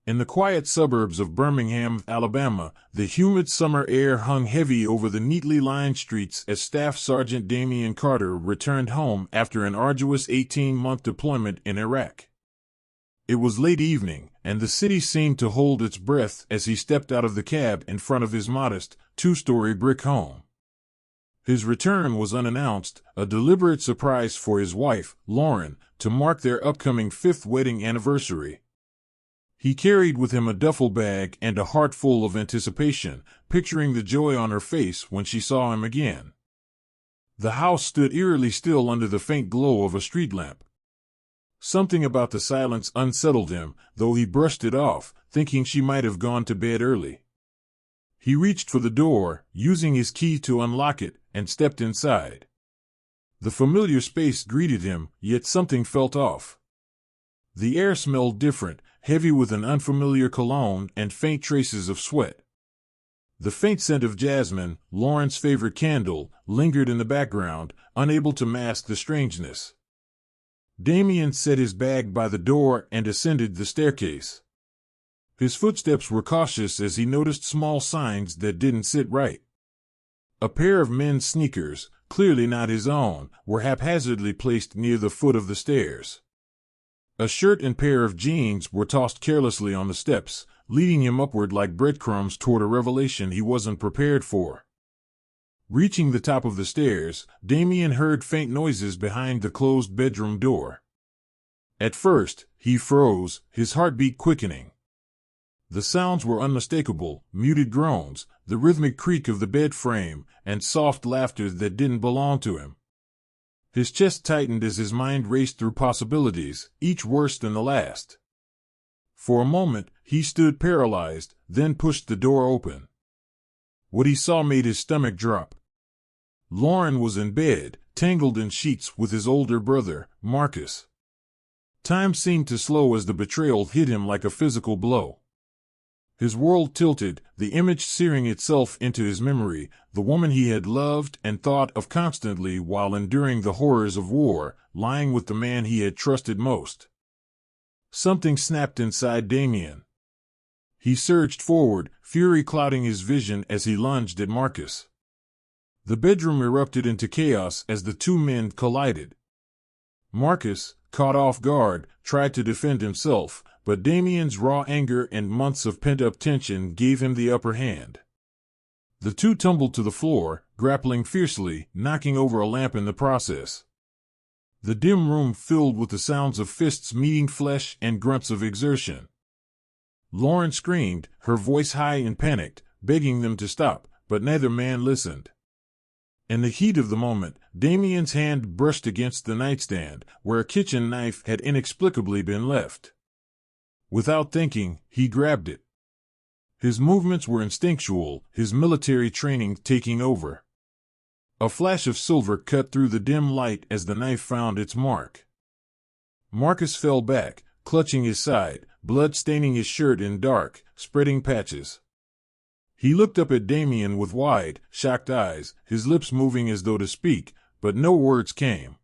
In the quiet suburbs of Birmingham, Alabama, the humid summer air hung heavy over the neatly lined streets as Staff Sergeant Damian Carter returned home after an arduous 18-month deployment in Iraq. It was late evening, and the city seemed to hold its breath as he stepped out of the cab in front of his modest, two-story brick home. His return was unannounced, a deliberate surprise for his wife, Lauren, to mark their upcoming 5th wedding anniversary. He carried with him a duffel bag and a heart full of anticipation, picturing the joy on her face when she saw him again. The house stood eerily still under the faint glow of a street lamp. Something about the silence unsettled him, though he brushed it off, thinking she might have gone to bed early. He reached for the door, using his key to unlock it, and stepped inside. The familiar space greeted him, yet something felt off. The air smelled different, heavy with an unfamiliar cologne and faint traces of sweat. The faint scent of jasmine, Lauren's favorite candle, lingered in the background, unable to mask the strangeness. Damian set his bag by the door and ascended the staircase. His footsteps were cautious as he noticed small signs that didn't sit right. A pair of men's sneakers, clearly not his own, were haphazardly placed near the foot of the stairs. A shirt and pair of jeans were tossed carelessly on the steps, leading him upward like breadcrumbs toward a revelation he wasn't prepared for. Reaching the top of the stairs, Damian heard faint noises behind the closed bedroom door. At first, he froze, his heartbeat quickening. The sounds were unmistakable, muted groans, the rhythmic creak of the bed frame, and soft laughter that didn't belong to him. His chest tightened as his mind raced through possibilities, each worse than the last. For a moment, he stood paralyzed, then pushed the door open. What he saw made his stomach drop. Lauren was in bed, tangled in sheets with his older brother, Marcus. Time seemed to slow as the betrayal hit him like a physical blow. His world tilted, the image searing itself into his memory, the woman he had loved and thought of constantly while enduring the horrors of war, lying with the man he had trusted most. Something snapped inside Damian. He surged forward, fury clouding his vision as he lunged at Marcus. The bedroom erupted into chaos as the two men collided. Marcus, caught off guard, tried to defend himself, but Damian's raw anger and months of pent-up tension gave him the upper hand. The two tumbled to the floor, grappling fiercely, knocking over a lamp in the process. The dim room filled with the sounds of fists meeting flesh and grunts of exertion. Lauren screamed, her voice high and panicked, begging them to stop, but neither man listened. In the heat of the moment, Damian's hand brushed against the nightstand, where a kitchen knife had inexplicably been left. Without thinking, he grabbed it. His movements were instinctual, his military training taking over. A flash of silver cut through the dim light as the knife found its mark. Marcus fell back, clutching his side, blood staining his shirt in dark, spreading patches. He looked up at Damian with wide, shocked eyes, his lips moving as though to speak, but no words came.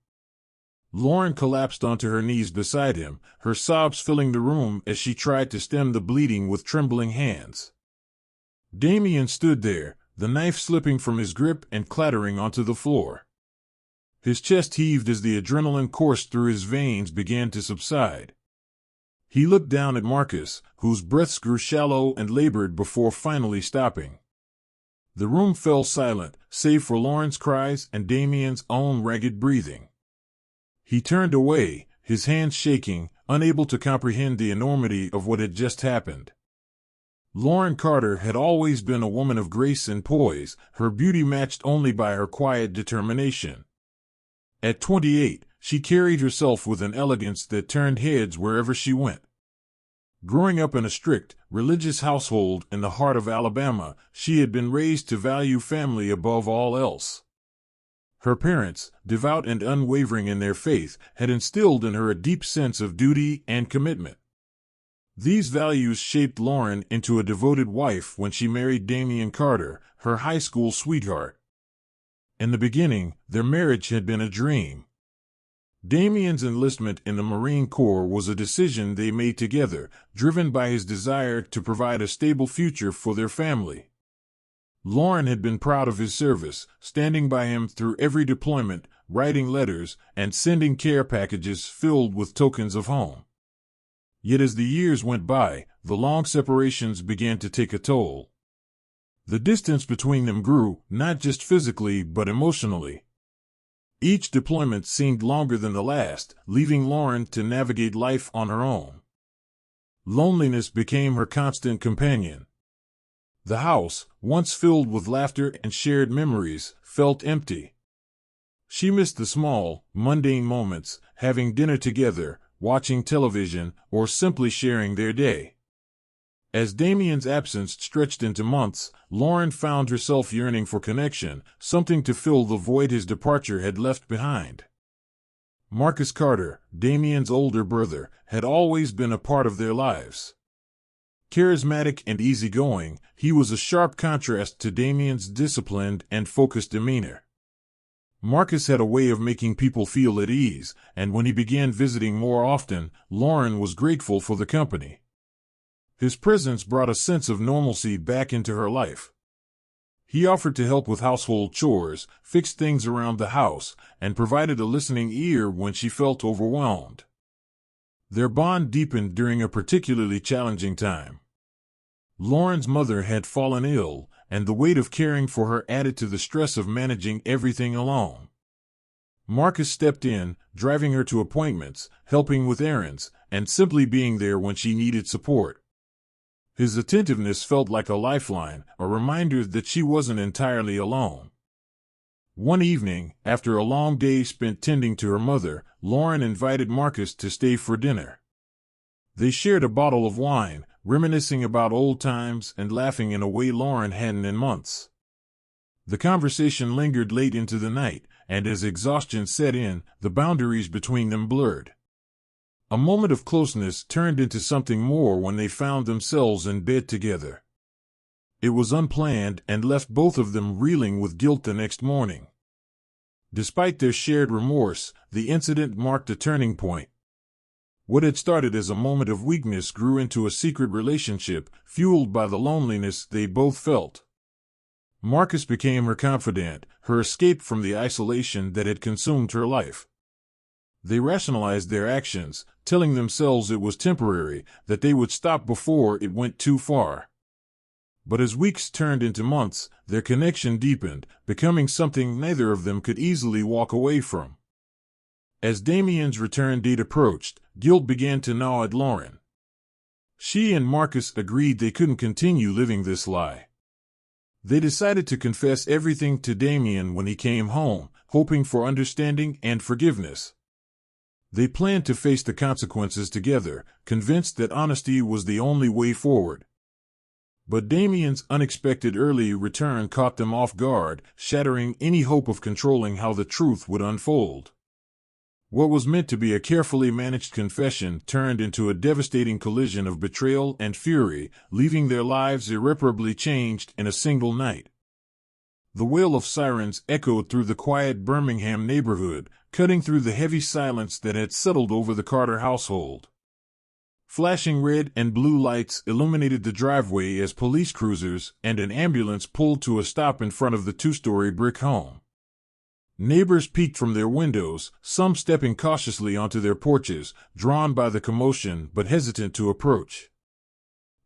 Lauren collapsed onto her knees beside him, her sobs filling the room as she tried to stem the bleeding with trembling hands. Damian stood there, the knife slipping from his grip and clattering onto the floor. His chest heaved as the adrenaline coursed through his veins began to subside. He looked down at Marcus, whose breaths grew shallow and labored before finally stopping. The room fell silent, save for Lauren's cries and Damian's own ragged breathing. He turned away, his hands shaking, unable to comprehend the enormity of what had just happened. Lauren Carter had always been a woman of grace and poise, her beauty matched only by her quiet determination. At 28, she carried herself with an elegance that turned heads wherever she went. Growing up in a strict, religious household in the heart of Alabama, she had been raised to value family above all else. Her parents, devout and unwavering in their faith, had instilled in her a deep sense of duty and commitment. These values shaped Lauren into a devoted wife when she married Damian Carter, her high school sweetheart. In the beginning, their marriage had been a dream. Damien's enlistment in the Marine Corps was a decision they made together, driven by his desire to provide a stable future for their family. Lauren had been proud of his service, standing by him through every deployment, writing letters, and sending care packages filled with tokens of home. Yet as the years went by, the long separations began to take a toll. The distance between them grew, not just physically but emotionally. Each deployment seemed longer than the last, leaving Lauren to navigate life on her own. Loneliness became her constant companion. The house, once filled with laughter and shared memories, felt empty. She missed the small, mundane moments, having dinner together, watching television, or simply sharing their day. As Damien's absence stretched into months, Lauren found herself yearning for connection, something to fill the void his departure had left behind. Marcus Carter, Damien's older brother, had always been a part of their lives. Charismatic and easygoing, he was a sharp contrast to Damien's disciplined and focused demeanor. Marcus had a way of making people feel at ease, and when he began visiting more often, Lauren was grateful for the company. His presence brought a sense of normalcy back into her life. He offered to help with household chores, fixed things around the house, and provided a listening ear when she felt overwhelmed. Their bond deepened during a particularly challenging time. Lauren's mother had fallen ill, and the weight of caring for her added to the stress of managing everything alone. Marcus stepped in, driving her to appointments, helping with errands, and simply being there when she needed support. His attentiveness felt like a lifeline, a reminder that she wasn't entirely alone. One evening, after a long day spent tending to her mother, Lauren invited Marcus to stay for dinner. They shared a bottle of wine, reminiscing about old times and laughing in a way Lauren hadn't in months. The conversation lingered late into the night, and as exhaustion set in, the boundaries between them blurred. A moment of closeness turned into something more when they found themselves in bed together. It was unplanned and left both of them reeling with guilt the next morning. Despite their shared remorse, the incident marked a turning point. What had started as a moment of weakness grew into a secret relationship, fueled by the loneliness they both felt. Marcus became her confidant, her escape from the isolation that had consumed her life. They rationalized their actions, telling themselves it was temporary, that they would stop before it went too far. But as weeks turned into months, their connection deepened, becoming something neither of them could easily walk away from. As Damien's return date approached, guilt began to gnaw at Lauren. She and Marcus agreed they couldn't continue living this lie. They decided to confess everything to Damien when he came home, hoping for understanding and forgiveness. They planned to face the consequences together, convinced that honesty was the only way forward. But Damien's unexpected early return caught them off guard, shattering any hope of controlling how the truth would unfold. What was meant to be a carefully managed confession turned into a devastating collision of betrayal and fury, leaving their lives irreparably changed in a single night. The wail of sirens echoed through the quiet Birmingham neighborhood, cutting through the heavy silence that had settled over the Carter household. Flashing red and blue lights illuminated the driveway as police cruisers and an ambulance pulled to a stop in front of the two-story brick home. Neighbors peeked from their windows, some stepping cautiously onto their porches, drawn by the commotion but hesitant to approach.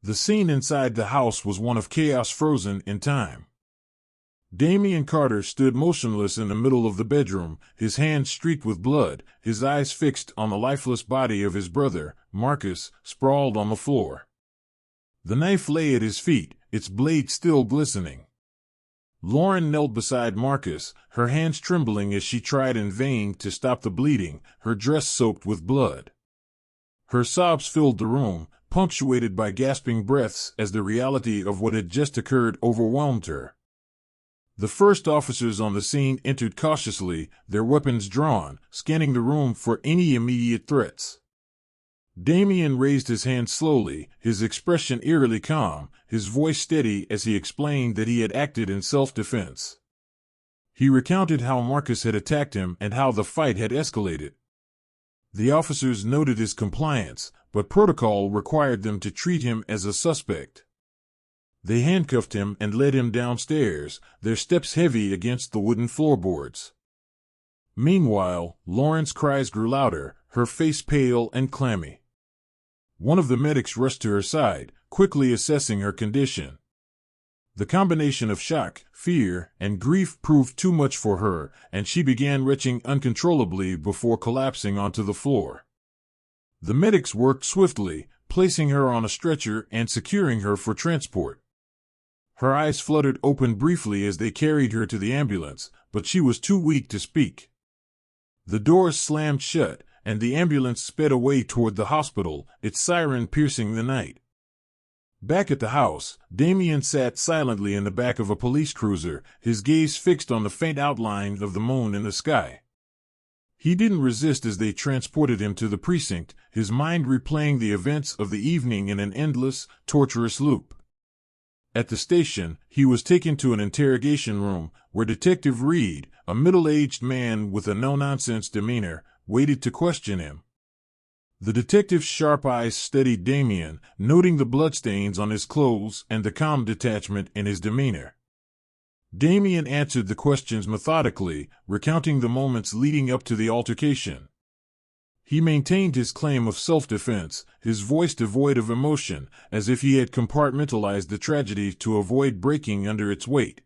The scene inside the house was one of chaos frozen in time. Damien Carter stood motionless in the middle of the bedroom, his hands streaked with blood, his eyes fixed on the lifeless body of his brother, Marcus, sprawled on the floor. The knife lay at his feet, its blade still glistening. Lauren knelt beside Marcus, her hands trembling as she tried in vain to stop the bleeding, her dress soaked with blood. Her sobs filled the room, punctuated by gasping breaths as the reality of what had just occurred overwhelmed her. The first officers on the scene entered cautiously, their weapons drawn, scanning the room for any immediate threats. Damien raised his hand slowly, his expression eerily calm, his voice steady as he explained that he had acted in self-defense. He recounted how Marcus had attacked him and how the fight had escalated. The officers noted his compliance, but protocol required them to treat him as a suspect. They handcuffed him and led him downstairs, their steps heavy against the wooden floorboards. Meanwhile, Lauren's cries grew louder, her face pale and clammy. One of the medics rushed to her side, quickly assessing her condition. The combination of shock, fear, and grief proved too much for her, and she began retching uncontrollably before collapsing onto the floor. The medics worked swiftly, placing her on a stretcher and securing her for transport. Her eyes fluttered open briefly as they carried her to the ambulance, but she was too weak to speak. The doors slammed shut, and the ambulance sped away toward the hospital, its siren piercing the night. Back at the house, Damien sat silently in the back of a police cruiser, his gaze fixed on the faint outline of the moon in the sky. He didn't resist as they transported him to the precinct, his mind replaying the events of the evening in an endless, torturous loop. At the station, he was taken to an interrogation room, where Detective Reed, a middle-aged man with a no-nonsense demeanor, waited to question him. The detective's sharp eyes studied Damien, noting the bloodstains on his clothes and the calm detachment in his demeanor. Damien answered the questions methodically, recounting the moments leading up to the altercation. He maintained his claim of self-defense, his voice devoid of emotion, as if he had compartmentalized the tragedy to avoid breaking under its weight.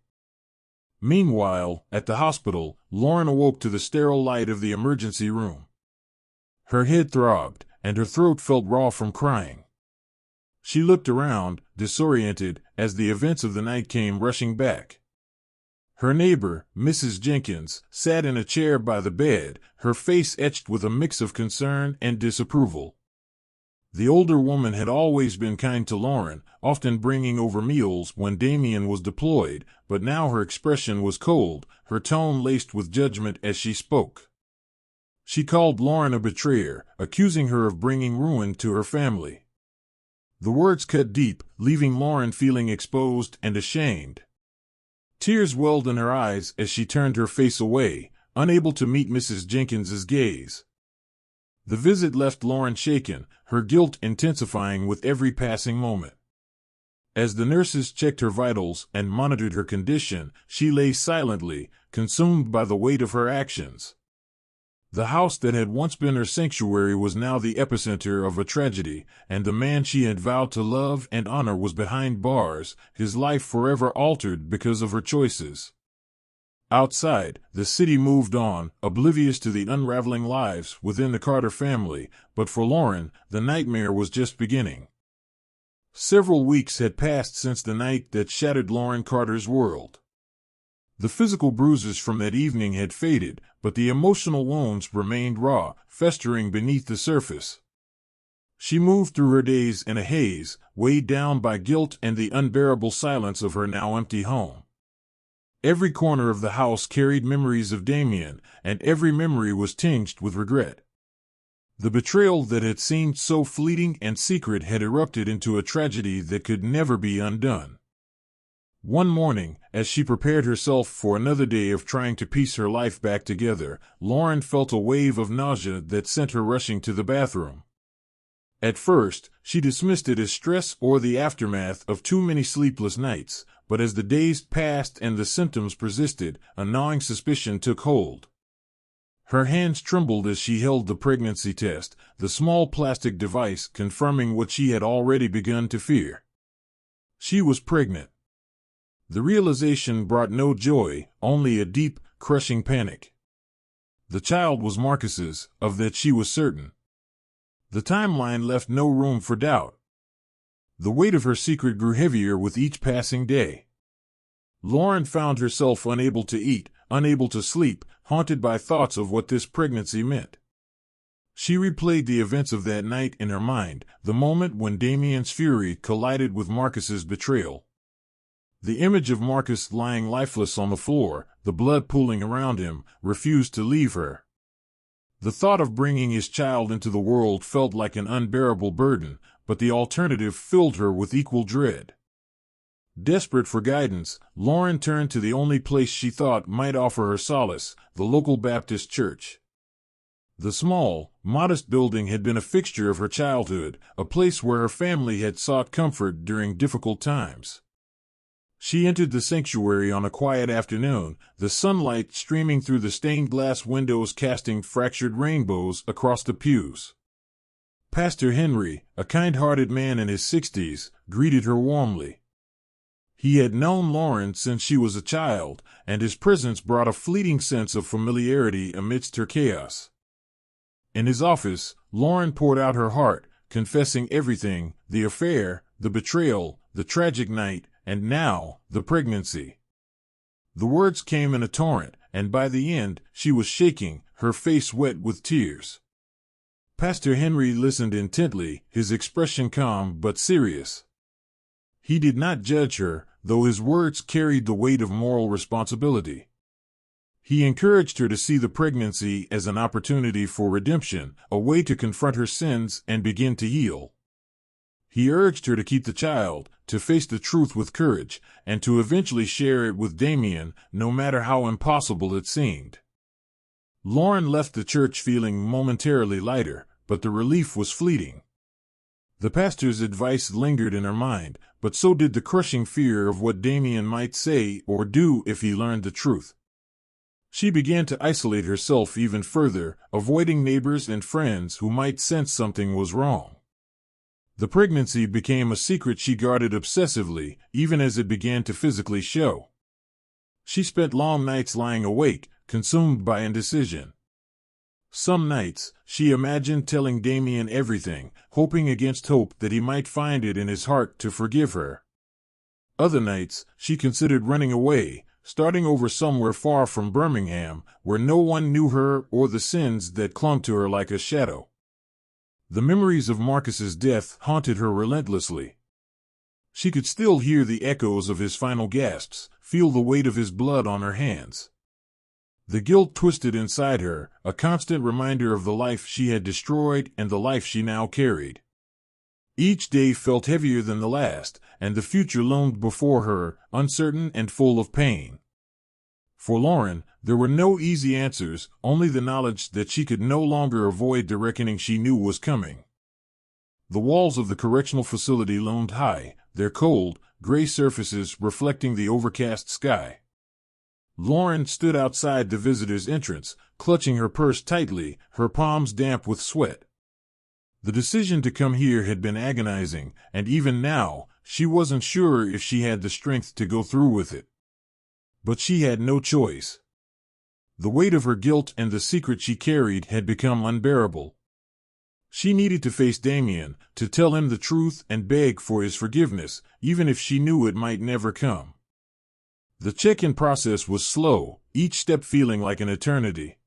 Meanwhile, at the hospital, Lauren awoke to the sterile light of the emergency room. Her head throbbed, and her throat felt raw from crying. She looked around, disoriented, as the events of the night came rushing back. Her neighbor, Mrs. Jenkins, sat in a chair by the bed, her face etched with a mix of concern and disapproval. The older woman had always been kind to Lauren, often bringing over meals when Damien was deployed, but now her expression was cold, her tone laced with judgment as she spoke. She called Lauren a betrayer, accusing her of bringing ruin to her family. The words cut deep, leaving Lauren feeling exposed and ashamed. Tears welled in her eyes as she turned her face away, unable to meet Mrs. Jenkins's gaze. The visit left Lauren shaken, her guilt intensifying with every passing moment. As the nurses checked her vitals and monitored her condition, she lay silently, consumed by the weight of her actions. The house that had once been her sanctuary was now the epicenter of a tragedy, and the man she had vowed to love and honor was behind bars, his life forever altered because of her choices. Outside, the city moved on, oblivious to the unraveling lives within the Carter family, but for Lauren, the nightmare was just beginning. Several weeks had passed since the night that shattered Lauren Carter's world. The physical bruises from that evening had faded, but the emotional wounds remained raw, festering beneath the surface. She moved through her days in a haze, weighed down by guilt and the unbearable silence of her now empty home. Every corner of the house carried memories of Damien, and every memory was tinged with regret. The betrayal that had seemed so fleeting and secret had erupted into a tragedy that could never be undone. One morning, as she prepared herself for another day of trying to piece her life back together, Lauren felt a wave of nausea that sent her rushing to the bathroom. At first, she dismissed it as stress or the aftermath of too many sleepless nights, but as the days passed and the symptoms persisted, a gnawing suspicion took hold. Her hands trembled as she held the pregnancy test, the small plastic device confirming what she had already begun to fear. She was pregnant. The realization brought no joy, only a deep, crushing panic. The child was Marcus's, of that she was certain. The timeline left no room for doubt. The weight of her secret grew heavier with each passing day. Lauren found herself unable to eat, unable to sleep, haunted by thoughts of what this pregnancy meant. She replayed the events of that night in her mind, the moment when Damien's fury collided with Marcus's betrayal. The image of Marcus lying lifeless on the floor, the blood pooling around him, refused to leave her. The thought of bringing his child into the world felt like an unbearable burden, but the alternative filled her with equal dread. Desperate for guidance, Lauren turned to the only place she thought might offer her solace, the local Baptist church. The small, modest building had been a fixture of her childhood, a place where her family had sought comfort during difficult times. She entered the sanctuary on a quiet afternoon, the sunlight streaming through the stained glass windows casting fractured rainbows across the pews. Pastor Henry, a kind-hearted man in his 60s, greeted her warmly. He had known Lauren since she was a child, and his presence brought a fleeting sense of familiarity amidst her chaos. In his office, Lauren poured out her heart, confessing everything: the affair, the betrayal, the tragic night, and now, the pregnancy. The words came in a torrent, and by the end, she was shaking, her face wet with tears. Pastor Henry listened intently, his expression calm but serious. He did not judge her, though his words carried the weight of moral responsibility. He encouraged her to see the pregnancy as an opportunity for redemption, a way to confront her sins and begin to heal. He urged her to keep the child, to face the truth with courage, and to eventually share it with Damien, no matter how impossible it seemed. Lauren left the church feeling momentarily lighter, but the relief was fleeting. The pastor's advice lingered in her mind, but so did the crushing fear of what Damien might say or do if he learned the truth. She began to isolate herself even further, avoiding neighbors and friends who might sense something was wrong. The pregnancy became a secret she guarded obsessively, even as it began to physically show. She spent long nights lying awake, consumed by indecision. Some nights, she imagined telling Damien everything, hoping against hope that he might find it in his heart to forgive her. Other nights, she considered running away, starting over somewhere far from Birmingham, where no one knew her or the sins that clung to her like a shadow. The memories of Marcus's death haunted her relentlessly. She could still hear the echoes of his final gasps, feel the weight of his blood on her hands. The guilt twisted inside her, a constant reminder of the life she had destroyed and the life she now carried. Each day felt heavier than the last, and the future loomed before her, uncertain and full of pain. For Lauren, there were no easy answers, only the knowledge that she could no longer avoid the reckoning she knew was coming. The walls of the correctional facility loomed high, their cold, gray surfaces reflecting the overcast sky. Lauren stood outside the visitor's entrance, clutching her purse tightly, her palms damp with sweat. The decision to come here had been agonizing, and even now, she wasn't sure if she had the strength to go through with it. But she had no choice. The weight of her guilt and the secret she carried had become unbearable. She needed to face Damien, to tell him the truth and beg for his forgiveness, even if she knew it might never come. The check-in process was slow, each step feeling like an eternity.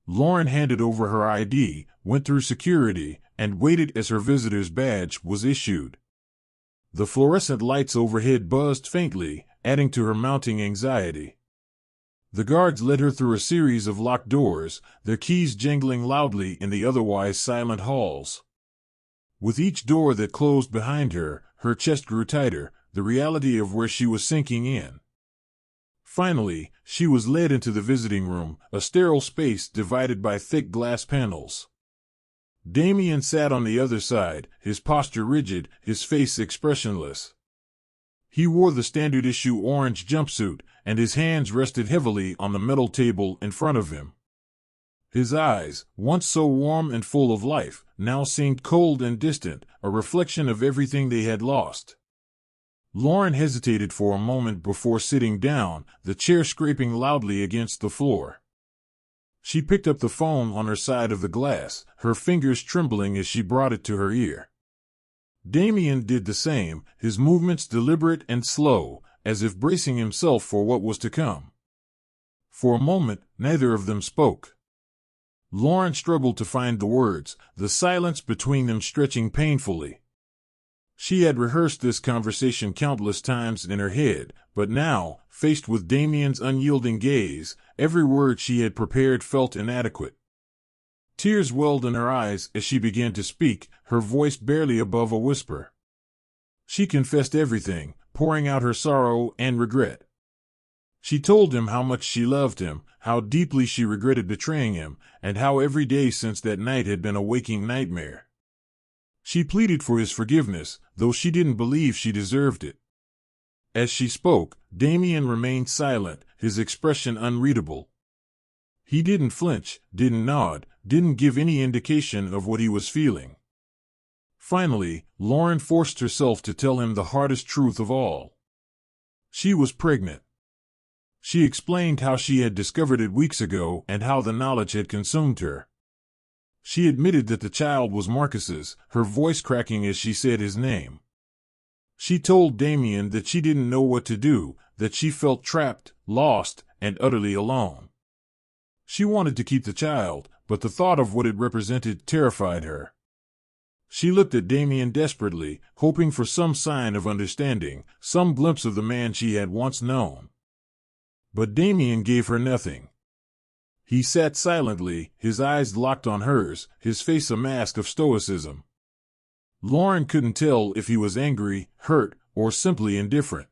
Lauren handed over her ID, went through security, and waited as her visitor's badge was issued. The fluorescent lights overhead buzzed faintly, adding to her mounting anxiety. The guards led her through a series of locked doors, their keys jingling loudly in the otherwise silent halls. With each door that closed behind her, her chest grew tighter, the reality of where she was sinking in. Finally, she was led into the visiting room, a sterile space divided by thick glass panels. Damien sat on the other side, his posture rigid, his face expressionless. He wore the standard-issue orange jumpsuit, and his hands rested heavily on the metal table in front of him. His eyes, once so warm and full of life, now seemed cold and distant, a reflection of everything they had lost. Lauren hesitated for a moment before sitting down, the chair scraping loudly against the floor. She picked up the phone on her side of the glass, her fingers trembling as she brought it to her ear. Damien did the same, his movements deliberate and slow, as if bracing himself for what was to come. For a moment, neither of them spoke. Lauren struggled to find the words, the silence between them stretching painfully. She had rehearsed this conversation countless times in her head, but now, faced with Damien's unyielding gaze, every word she had prepared felt inadequate. Tears welled in her eyes as she began to speak, her voice barely above a whisper. She confessed everything, pouring out her sorrow and regret. She told him how much she loved him, how deeply she regretted betraying him, and how every day since that night had been a waking nightmare. She pleaded for his forgiveness, though she didn't believe she deserved it. As she spoke, Damien remained silent, his expression unreadable. He didn't flinch, didn't nod, didn't give any indication of what he was feeling. Finally, Lauren forced herself to tell him the hardest truth of all. She was pregnant. She explained how she had discovered it weeks ago and how the knowledge had consumed her. She admitted that the child was Marcus's, her voice cracking as she said his name. She told Damien that she didn't know what to do, that she felt trapped, lost, and utterly alone. She wanted to keep the child, but the thought of what it represented terrified her. She looked at Damien desperately, hoping for some sign of understanding, some glimpse of the man she had once known. But Damien gave her nothing. He sat silently, his eyes locked on hers, his face a mask of stoicism. Lauren couldn't tell if he was angry, hurt, or simply indifferent.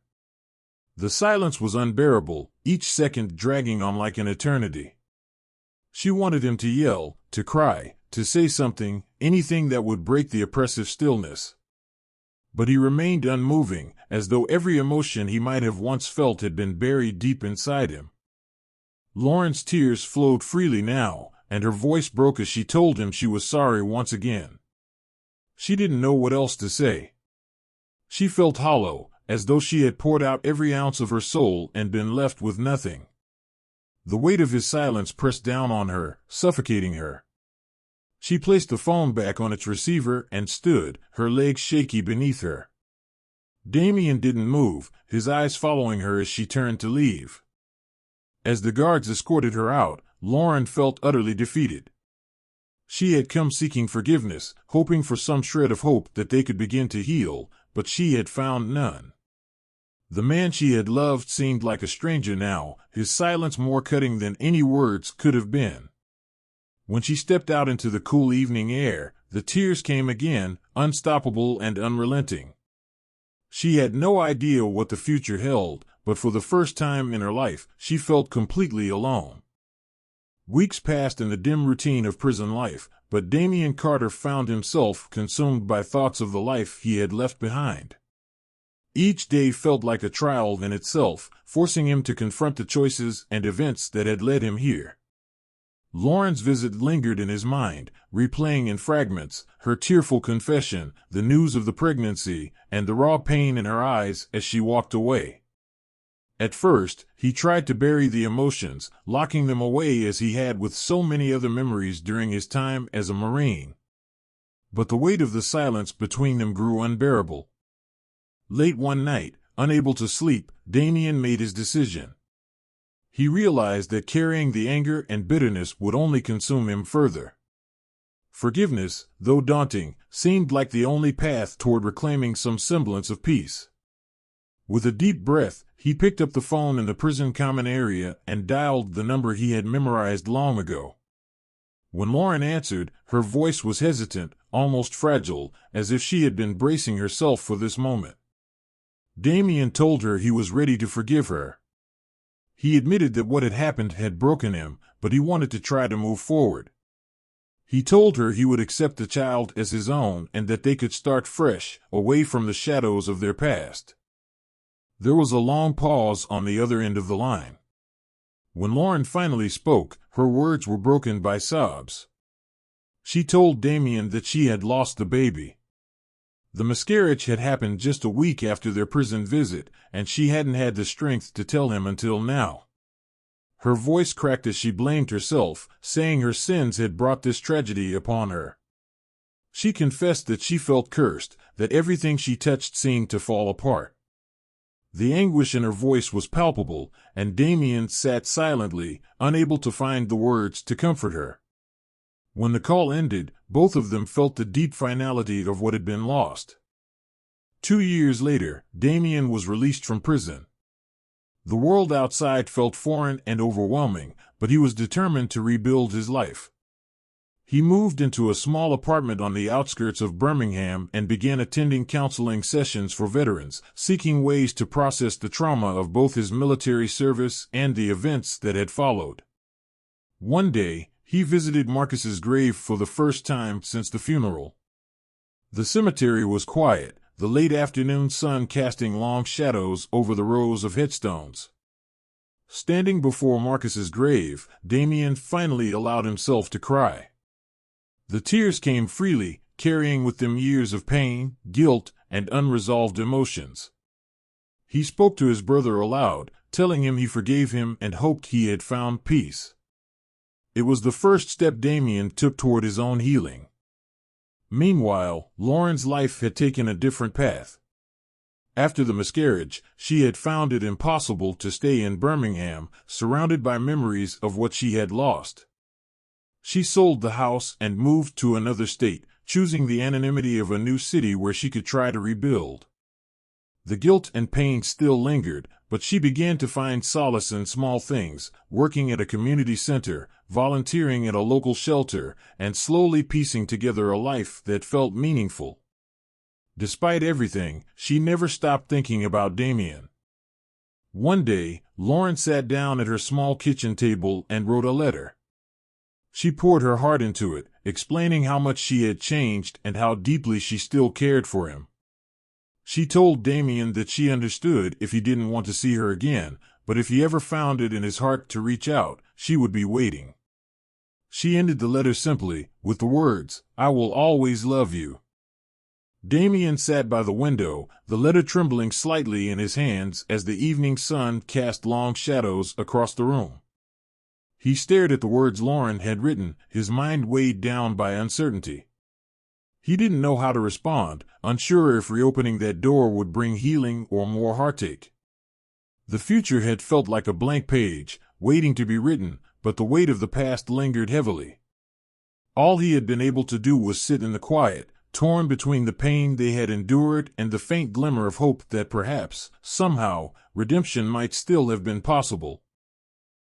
The silence was unbearable, each second dragging on like an eternity. She wanted him to yell, to cry, to say something, anything that would break the oppressive stillness. But he remained unmoving, as though every emotion he might have once felt had been buried deep inside him. Lauren's tears flowed freely now, and her voice broke as she told him she was sorry once again. She didn't know what else to say. She felt hollow, as though she had poured out every ounce of her soul and been left with nothing. The weight of his silence pressed down on her, suffocating her. She placed the phone back on its receiver and stood, her legs shaky beneath her. Damien didn't move, his eyes following her as she turned to leave. As the guards escorted her out, Lauren felt utterly defeated. She had come seeking forgiveness, hoping for some shred of hope that they could begin to heal, but she had found none. The man she had loved seemed like a stranger now, his silence more cutting than any words could have been. When she stepped out into the cool evening air, the tears came again, unstoppable and unrelenting. She had no idea what the future held, but for the first time in her life, she felt completely alone. Weeks passed in the dim routine of prison life, but Damien Carter found himself consumed by thoughts of the life he had left behind. Each day felt like a trial in itself, forcing him to confront the choices and events that had led him here. Lauren's visit lingered in his mind, replaying in fragments, her tearful confession, the news of the pregnancy, and the raw pain in her eyes as she walked away. At first, he tried to bury the emotions, locking them away as he had with so many other memories during his time as a Marine. But the weight of the silence between them grew unbearable. Late one night, unable to sleep, Damien made his decision. He realized that carrying the anger and bitterness would only consume him further. Forgiveness, though daunting, seemed like the only path toward reclaiming some semblance of peace. With a deep breath, he picked up the phone in the prison common area and dialed the number he had memorized long ago. When Lauren answered, her voice was hesitant, almost fragile, as if she had been bracing herself for this moment. Damien told her he was ready to forgive her. He admitted that what had happened had broken him, but he wanted to try to move forward. He told her he would accept the child as his own and that they could start fresh, away from the shadows of their past. There was a long pause on the other end of the line. When Lauren finally spoke, her words were broken by sobs. She told Damien that she had lost the baby. The miscarriage had happened just a week after their prison visit, and she hadn't had the strength to tell him until now. Her voice cracked as she blamed herself, saying her sins had brought this tragedy upon her. She confessed that she felt cursed, that everything she touched seemed to fall apart. The anguish in her voice was palpable, and Damien sat silently, unable to find the words to comfort her. When the call ended, both of them felt the deep finality of what had been lost. 2 years later, Damien was released from prison. The world outside felt foreign and overwhelming, but he was determined to rebuild his life. He moved into a small apartment on the outskirts of Birmingham and began attending counseling sessions for veterans, seeking ways to process the trauma of both his military service and the events that had followed. One day, he visited Marcus's grave for the first time since the funeral. The cemetery was quiet, the late afternoon sun casting long shadows over the rows of headstones. Standing before Marcus's grave, Damien finally allowed himself to cry. The tears came freely, carrying with them years of pain, guilt, and unresolved emotions. He spoke to his brother aloud, telling him he forgave him and hoped he had found peace. It was the first step Damien took toward his own healing. Meanwhile, Lauren's life had taken a different path. After the miscarriage, she had found it impossible to stay in Birmingham, surrounded by memories of what she had lost. She sold the house and moved to another state, choosing the anonymity of a new city where she could try to rebuild. The guilt and pain still lingered, but she began to find solace in small things, working at a community center, volunteering at a local shelter, and slowly piecing together a life that felt meaningful. Despite everything, she never stopped thinking about Damien. One day, Lauren sat down at her small kitchen table and wrote a letter. She poured her heart into it, explaining how much she had changed and how deeply she still cared for him. She told Damien that she understood if he didn't want to see her again, but if he ever found it in his heart to reach out, she would be waiting. She ended the letter simply, with the words, "I will always love you." Damien sat by the window, the letter trembling slightly in his hands as the evening sun cast long shadows across the room. He stared at the words Lauren had written, his mind weighed down by uncertainty. He didn't know how to respond, unsure if reopening that door would bring healing or more heartache. The future had felt like a blank page, waiting to be written, but the weight of the past lingered heavily. All he had been able to do was sit in the quiet, torn between the pain they had endured and the faint glimmer of hope that perhaps, somehow, redemption might still have been possible.